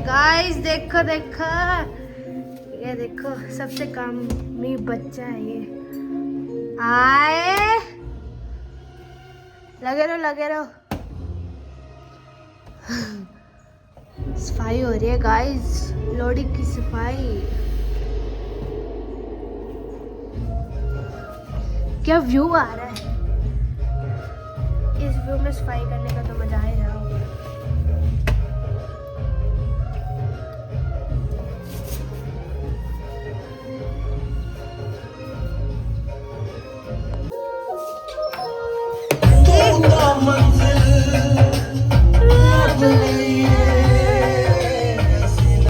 Guys देखो देखो, ये देखो सबसे कामी बच्चा है ये। आए लगे रहो। सफाई हो रही है गाइस, लोडी की सफाई। क्या व्यू आ रहा है, इस व्यू में सफाई करने का तो मजा ही रहा होगा।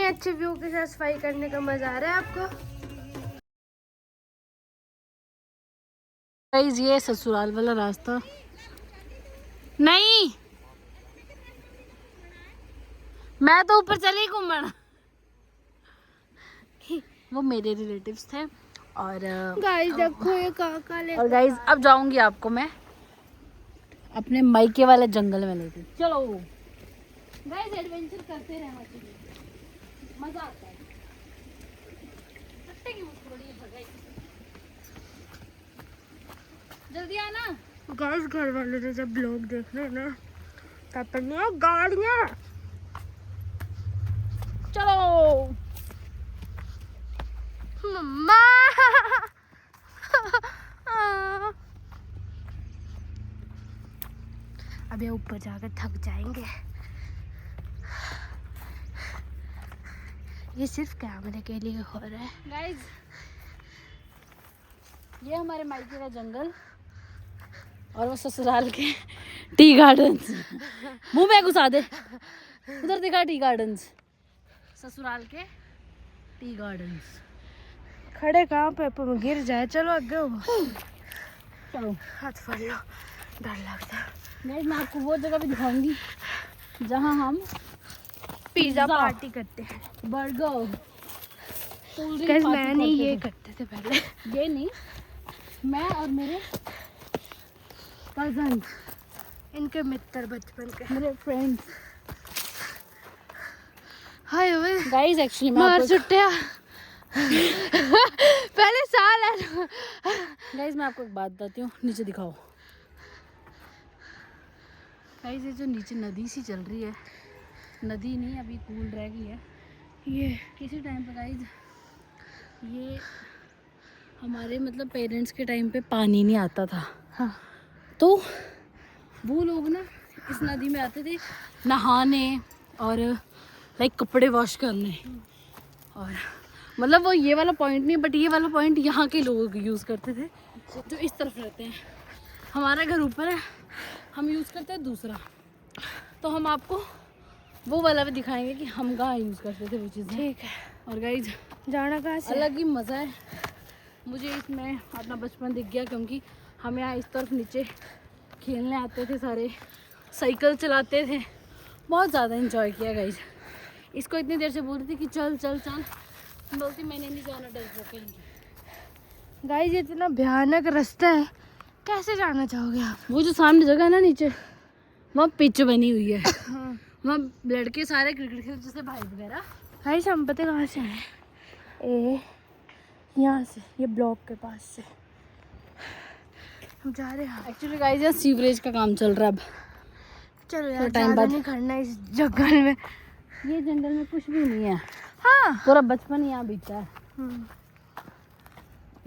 अच्छे व्यू के साथ सफाई करने का मजा आ रहा है आपको। गाइस ये ससुराल वाला रास्ता नहीं, मैं तो ऊपर चली घूमन। वो मेरे रिलेटिव्स थे और गाइस देखो ये काका ले। और गाइस अब जाऊंगी आपको मैं अपने मायके वाले जंगल में लेके। चलो गाइस एडवेंचर करते रहना चाहिए, मजा आता है। जल्दी आना गाइस, घर वाले ने जब ब्लॉग देख रहे ना तब पर नहीं गाड़ियाँ। चलो मम्मा अभी ऊपर जाकर थक जाएंगे। ये सिर्फ कैमरे के लिए हो रहा है। गाइस ये हमारे मायके का जंगल और वो ससुराल के टी गार्डन्स। मुंह में घुसा दे, उधर दिखा टी गार्डन्स, ससुराल के टी गार्डन्स। खड़े कहाँ पे, पर गिर जाए। चलो आगे हो, चलो हाथ फड़ लो, डर लगता है। गाइस मैं आपको वो जगह भी दिखाऊंगी जहाँ हम पिज्जा पार्टी करते हैं। बर्गर गाइस मैं नहीं, ये करते थे पहले। ये नहीं, मैं और मेरे कजन, इनके मित्र बचपन के, मेरे फ्रेंड्स। हाय ओए गाइस एक्चुअली मार सुट्टिया पहले साल है। गाइस मैं आपको एक बात बताती हूँ, नीचे दिखाओ। गाइस ये जो नीचे नदी सी चल रही है, नदी नहीं अभी कूल रह गई है। ये किसी टाइम पे गाइस ये हमारे मतलब पेरेंट्स के टाइम पे पानी नहीं आता था। हाँ, तो वो लोग ना इस नदी में आते थे नहाने और लाइक कपड़े वॉश करने। और मतलब वो ये वाला पॉइंट नहीं, बट ये वाला पॉइंट यहाँ के लोग यूज़ करते थे जो इस तरफ रहते हैं। हमारा घर ऊपर है, हम यूज़ करते हैं दूसरा। तो हम आपको वो वाला भी दिखाएंगे कि हम कहाँ यूज़ करते थे वो चीज़ें। ठीक है। और गाइज जाना कहाँ से? अलग ही मज़ा है। मुझे इसमें अपना बचपन दिख गया क्योंकि हम यहाँ इस तरफ नीचे खेलने आते थे, सारे साइकिल चलाते थे, बहुत ज़्यादा एंजॉय किया गाइज। इसको इतनी देर से बोल रही थी कि चल चल चल, बोलती मैंने नहीं जाना, डर पोकेंगे। गाइस इतना भयानक रास्ता है, कैसे जाना चाहोगे आप? वो जो सामने जगह है ना नीचे, वहाँ पिच बनी हुई है। वहाँ लड़के सारे क्रिकेट खेलते जैसे भाई वगैरह। गाइस हम पता कहाँ से आए? यहाँ से, ये ब्लॉक के पास से हम जा रहे हैं। एक्चुअली गाइस यहाँ सीवरेज का काम चल रहा है अब। चलो यार, टाइम ज़्यादा बाद नहीं करना इस जंगल में। ये जंगल में कुछ भी नहीं है, हाँ पूरा बचपन यहाँ बीता है।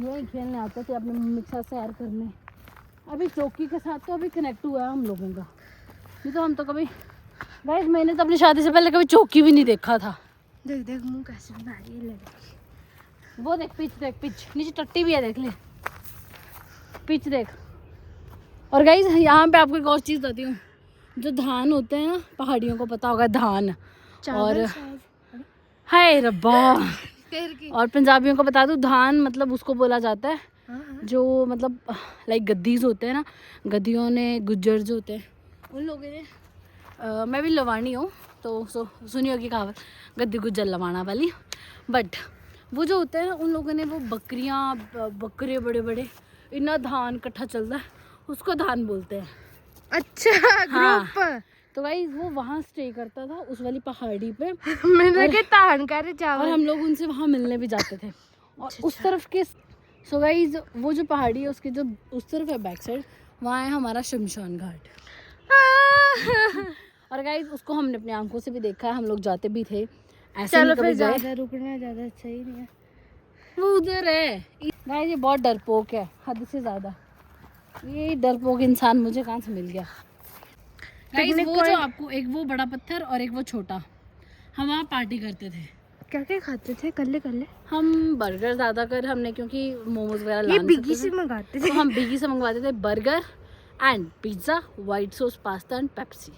यही खेलने आते थे अपने मम्मी के साथ सैर करने। अभी चौकी के साथ तो अभी कनेक्ट हुआ है हम लोगों का, नहीं तो हम तो कभी गाइस मैंने तो अपनी शादी से पहले कभी चौकी भी नहीं देखा था। देख देख मुंह कैसे बना रही है लड़की। वो देख पिच, देख पिच, नीचे टट्टी भी है, देख ले पिच देख। और गाइस यहाँ पे आपको एक और चीज़ बताती हूँ, जो धान होते हैं ना पहाड़ियों को पता होगा धान, और हाय रब्बा और पंजाबियों को बता दूँ धान मतलब उसको बोला जाता है जो मतलब लाइक गद्दीज होते हैं ना, गद्दियों ने गुज्जर जो होते हैं उन लोगों ने मैं भी लवानी हूँ तो सुनी होगी कहावत गद्दी गुज्जर लवाना वाली। बट वो जो होते हैं उन लोगों ने वो बकरियाँ बकरे बड़े बड़े इतना धान इकट्ठा चलता है उसको धान बोलते हैं। अच्छा हाँ। ग्रुप तो गाइस वो वहाँ स्टे करता था उस वाली पहाड़ी पे। मैंने कहा तान करे और चावल। हम लोग उनसे वहाँ मिलने भी जाते थे। और उस तरफ के सो गाइस वो जो पहाड़ी है उसकी जो उस तरफ है बैक साइड, वहाँ है हमारा शमशान घाट। और गाइस उसको हमने अपनी आंखों से भी देखा है, हम लोग जाते भी थे। ऐसे चलो नहीं फिर कभी गए। ज्यादा रुकना ज्यादा सही नहीं है। वो उधर है गाइस, ये बहुत डरपोक है हद से ज्यादा। ये डरपोक इंसान मुझे कहाँ से मिल गया। गाइस वो जो आपको एक वो बड़ा पत्थर और एक वो छोटा, हम वहाँ पार्टी करते थे। क्या क्या खाते थे? कल्ले हम बर्गर ज़्यादा कर हमने, क्योंकि मोमोज वगैरह ला ये नहीं बिगी सकते से थे। मंगाते थे। तो हम बिगी से मंगवाते थे burger and pizza, white sauce pasta and Pepsi.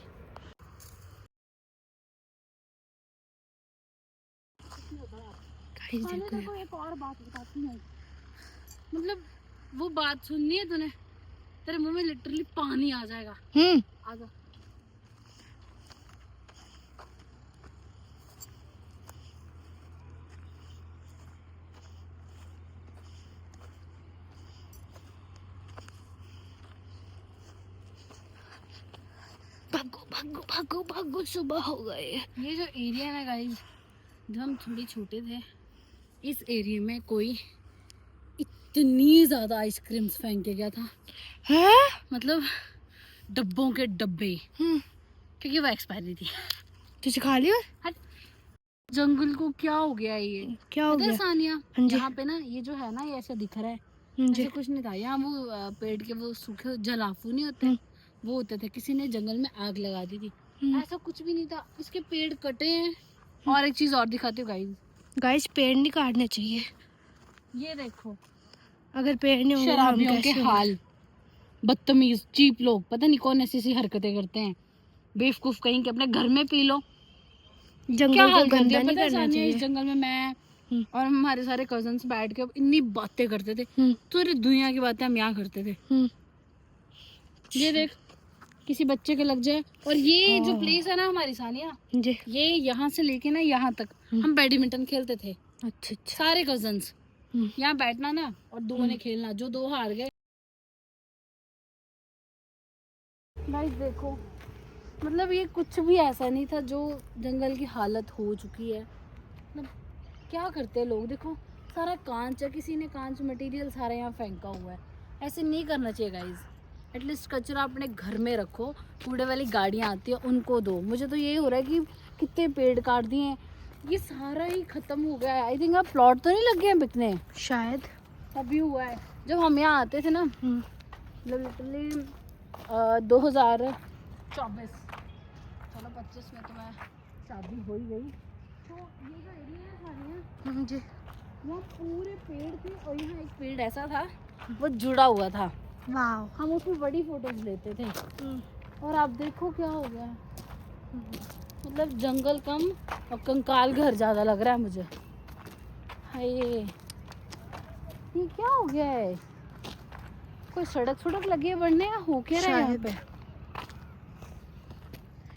देखो एक और बात बताती हूँ, मतलब वो बात सुननी है तूने, तेरे मुंह में लिटरली पानी आ जाएगा। आजा। भागो सुबह हो गए। ये जो एरिया है गाइस, जब हम थोड़े छोटे थे इस एरिया में कोई इतनी ज्यादा आइसक्रीम्स फेंक के गया था है? मतलब डब्बों के डब्बे, क्योंकि वो एक्सपायरी थी। तुझे खा लिया? जंगल को क्या हो गया? ये क्या हो गया सानिया? यहाँ पे ना ये जो है ना, ये ऐसा दिख रहा है, ऐसे कुछ नहीं था यहाँ। वो पेड़ के वो सूखे जलाफू नहीं होते, वो होते थे। किसी ने जंगल में आग लगा दी थी, ऐसा कुछ भी नहीं था। इसके पेड़ कटे हैं। और एक चीज और दिखाती हूँ गाइस, पेड़ नहीं काटने चाहिए। ये देखो, अगर पेड़ नहीं होंगे शराबियों के हाल, बदतमीज चीप लोग, पता नहीं कौन ऐसी हरकतें करते हैं। बेवकूफ कहीं के, अपने घर में पी लो। जंगल को गंदा नहीं करना चाहिए। इस जंगल में मैं और हमारे सारे कजन्स बैठ के इतनी बातें करते थे, पूरी दुनिया की बातें हम यहाँ करते थे। ये देख, किसी बच्चे के लग जाए। और ये जो प्लेस है ना हमारी सानिया, ये यहाँ से लेके ना यहाँ तक हम बैडमिंटन खेलते थे। अच्छा। सारे कजन्स यहाँ बैठना ना, और दो ने खेलना, जो दो हार गए। गाइस देखो, मतलब ये कुछ भी ऐसा नहीं था जो जंगल की हालत हो चुकी है। मतलब क्या करते हैं लोग, देखो सारा कांच है, किसी ने कांच मटेरियल सारा यहाँ फेंका हुआ है। ऐसे नहीं करना चाहिए गाइस। एटलीस्ट कचरा अपने घर में रखो। कूड़े वाली गाड़ियाँ आती है उनको दो। मुझे तो यही हो रहा है कि कितने पेड़ काट दिए हैं, ये सारा ही खत्म हो गया है। आई थिंक अब प्लॉट तो नहीं लग गए बिकने, शायद अभी हुआ है। जब हम यहाँ आते थे ना, मतलब लिटरली 2024, चलो 25 में तो मैं शादी हो ही गई। तो ये जो एरिया है सारी, जी वहाँ पूरे पेड़ थे, और यहाँ एक पेड़ ऐसा था वो जुड़ा हुआ था। वाह, हम उसमें बड़ी फोटोज लेते थे। और आप देखो क्या हो गया है। मतलब जंगल कम और कंकाल घर ज्यादा लग रहा है मुझे। हाय, ये क्या हो गया है? कोई सड़क लगी है बढ़ने, या हो क्या रहा है यहाँ पे?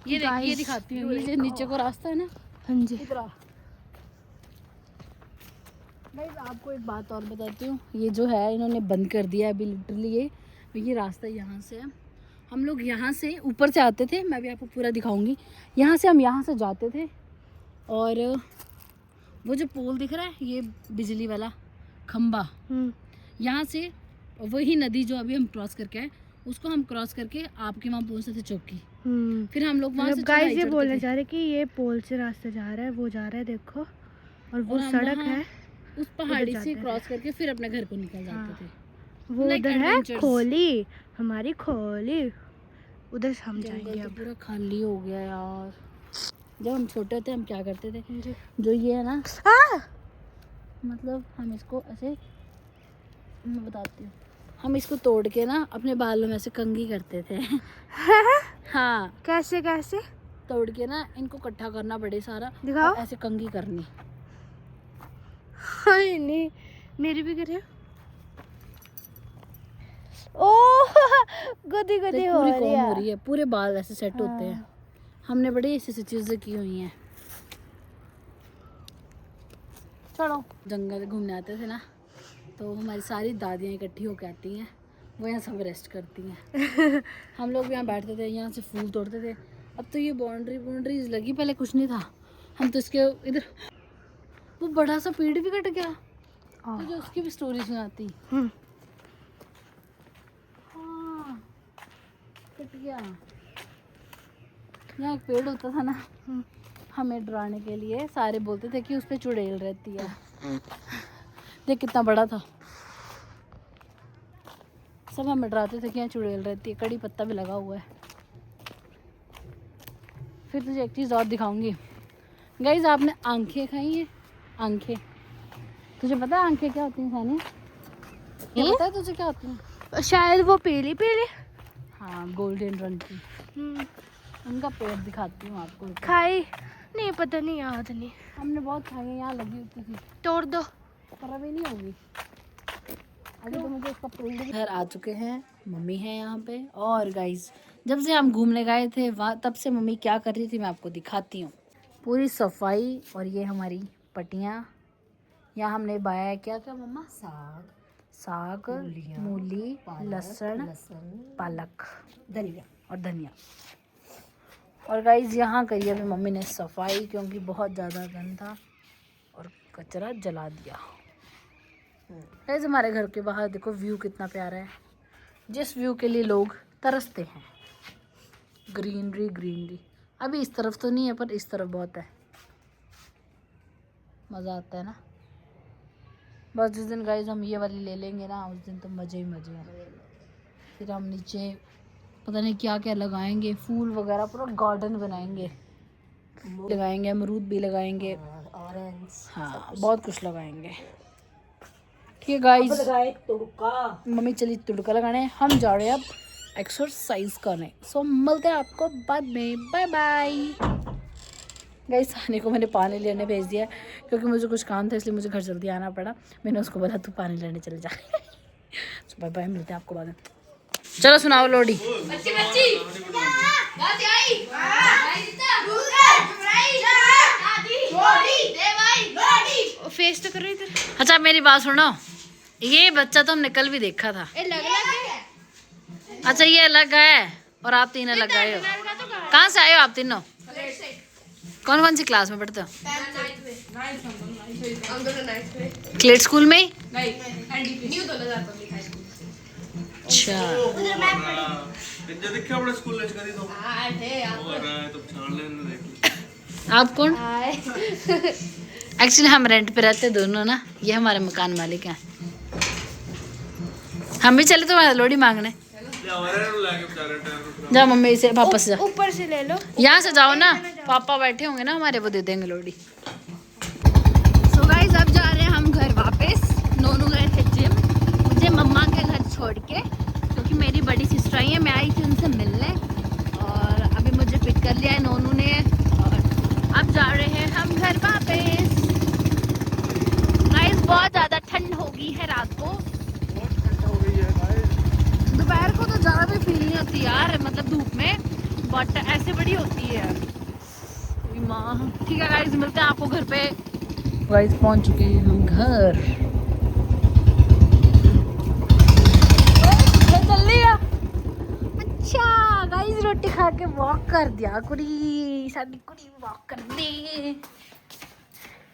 ये देखिए, दिखाती हूँ, ये जो नीचे को रास्ता है ना, हाँ जी, गाइस आपको एक बात और बताती हूँ। ये जो है इन्होंने बंद कर दिया है अभी लिटरली। ये रास्ता यहाँ से है। हम लोग यहाँ से ऊपर से आते थे, मैं भी आपको पूरा दिखाऊंगी। यहाँ से हम यहाँ से जाते थे, और वो जो पोल दिख रहा है, ये बिजली वाला खंबा, यहाँ से वही नदी जो अभी हम क्रॉस करके आए, उसको हम क्रॉस करके आपके वहाँ पहुँचते थे चौकी। फिर हम लोग वहाँ से गाइस ये बोलना चाह रहे कि ये पोल से रास्ता जा रहा है, वो जा रहा है देखो, और वो सड़क है उस पहाड़ी से क्रॉस करके फिर अपने घर को निकल जाते थे। वो उधर है खोली, हमारी खोली, उधर से हम जाएंगे। अब पूरा खाली हो गया यार। जब हम छोटे थे हम क्या करते थे, जो ये है ना, मतलब हम इसको ऐसे, मैं बताती हूँ, हम इसको तोड़ के ना अपने बालों में से कंघी करते थे। हाँ, कैसे तोड़ के ना इनको इकट्ठा करना बड़े सारा, दिखाओ, ऐसे कंघी करनी। नहीं, मेरी भी करे। ओ गुदी हो रही है, पूरे बाल ऐसे सेट होते हैं। हमने बड़ी ऐसी चीजें की हुई हैं। चलो, जंगल घूमने आते थे ना, तो हमारी सारी दादियाँ इकट्ठी होकर आती हैं, वो यहाँ सब रेस्ट करती हैं। हम लोग भी यहाँ बैठते थे, यहाँ से फूल तोड़ते थे, अब तो ये बाउंड्रीज लगी, पहले कुछ नहीं था। हम तो इसके इधर वो बड़ा सा पेड़ भी कट गया, तो जो उसकी भी स्टोरी सुनाती। हाँ, कट गया। यहाँ एक पेड़ होता था ना, हमें डराने के लिए सारे बोलते थे कि उस पे चुड़ैल रहती है। देख कितना बड़ा था, सब हमें डराते थे कि यहाँ चुड़ैल रहती है। कड़ी पत्ता भी लगा हुआ है। फिर तुझे एक चीज़ और दिखाऊंगी। गाइस, आपने आंखें खाई हैं? आंखें, तुझे पता है आंखें क्या होती हैं सानी? ये पता है तुझे क्या होती हैं? शायद वो पीली पीली, हाँ, गोल्डन रंग की। उनका पेड़ दिखाती हूँ आपको। खाई नहीं, पता नहीं, याद नहीं। हमने बहुत खाई है, यहाँ लगी होती थी। तोड़ दो, पर अभी नहीं होगी। अभी तो मुझे उसका पेड़। घर आ चुके हैं, मम्मी है यहाँ पे। और गाइस, जब से हम घूमने गए थे वहाँ, तब से मम्मी क्या कर रही थी मैं आपको दिखाती हूँ। पूरी सफाई। और ये हमारी पटियाँ। यहाँ हमने बाया है क्या क्या मम्मा? साग, मूली, लहसुन, पालक, धनिया और धनिया। और गाइस, यहाँ करी अभी मम्मी ने सफाई, क्योंकि बहुत ज़्यादा गंदा और कचरा जला दिया। गाइस, हमारे घर के बाहर देखो व्यू कितना प्यारा है, जिस व्यू के लिए लोग तरसते हैं। Greenery greenery. अभी इस तरफ तो नहीं है, पर इस तरफ बहुत है। मज़ा आता है ना। बस जिस दिन गाइस हम ये वाली ले लेंगे ना, उस दिन तो मज़े ही मज़े हैं। फिर हम नीचे पता नहीं क्या क्या लगाएंगे, फूल वगैरह, पूरा गार्डन बनाएंगे। लगाएंगे, अमरूद भी लगाएंगे, ऑरेंज, हाँ बहुत कुछ लगाएंगे। ठीक है गाइस, मम्मी चली तुड़का लगाने, हम जा रहे हैं अब एक्सरसाइज करने। सो मिलते हैं आपको बाद में, बाय बाय। गाइस, सानी को मैंने पानी लेने भेज दिया है, क्योंकि मुझे कुछ काम था, इसलिए मुझे घर जल्दी आना पड़ा। मैंने उसको बोला तू पानी लेने चले जा। सो बाय बाय, मिलते हैं आपको बाद में। चलो सुनाओ लोडी। फेस तो करो इधर। अच्छा मेरी बात सुनो, ये बच्चा तो हमने कल भी देखा था। अच्छा ये अलग है और आप तीन अलग आए हो। कहाँ से आए हो आप तीनों? कौन कौन सी क्लास में पढ़ते हो? क्लेट स्कूल में ही? अच्छा, आप कौन? एक्चुअली हम रेंट पे रहते दोनों ना, ये हमारे मकान मालिक हैं। हम भी चले तो लोड़ी मांगने। जाओ मम्मी से पापा से जाओ, ऊपर से ले लो। यहाँ से जाओ ना, पापा बैठे होंगे ना हमारे, वो दे देंगे लोड़ी। सो गाइस, अब जा रहे हैं हम घर वापस। नोनू गए थे जिम, मुझे मम्मा के घर छोड़ के, क्योंकि मेरी बड़ी सिस्टर आई है, मैं आई थी उनसे मिलने, और अभी मुझे पिक कर लिया है नोनू ने। और अब जा रहे हैं हम घर वापस। गाइस, बहुत ज़्यादा ठंड हो गई है रात को, दोपहर को तो ज़्यादा भी फील नहीं होती यार, मतलब धूप में, बट ऐसे बड़ी होती है माँ। ठीक है गाइस, मिलते हैं आपको घर पे। गाइस पहुंच चुके हैं हम घर। जल्दी आ। अच्छा गाइस, रोटी खा के वॉक कर दिया कुड़ी, साडी कुड़ी वॉक कर दी।